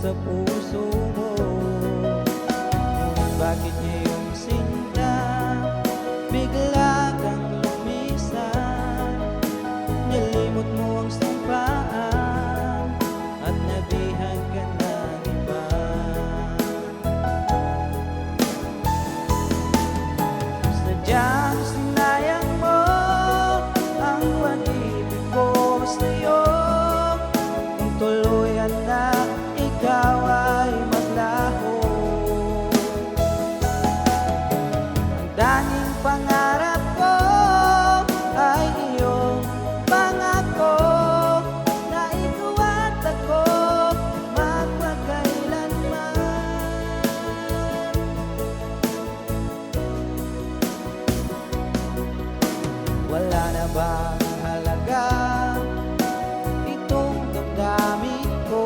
sa puso mo. Ngunit bakit ngayong sinta bigla kang lumisan? Nilimot mo ang sumpaan at nabihag ka ng iba. Sadyang sinayang mo ang pag-ibig ko sa'yo. Kung tuluyan na ikaw ay maglaho, ang tanging pangarap ko ay iyong pangako na ikaw at ako magpakailanman. Wala na bang halaga itong damdamin ko?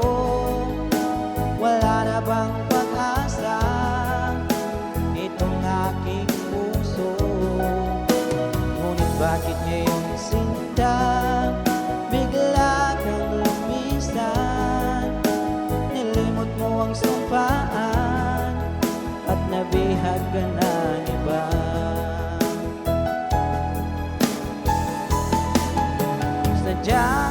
Wala na bang pag-asa itong aking puso? Ngunit bakit ngayong sinta bigla kang lumisan? Nilimot mo ang sumpaan at nabihag ka ng iba. Sadyang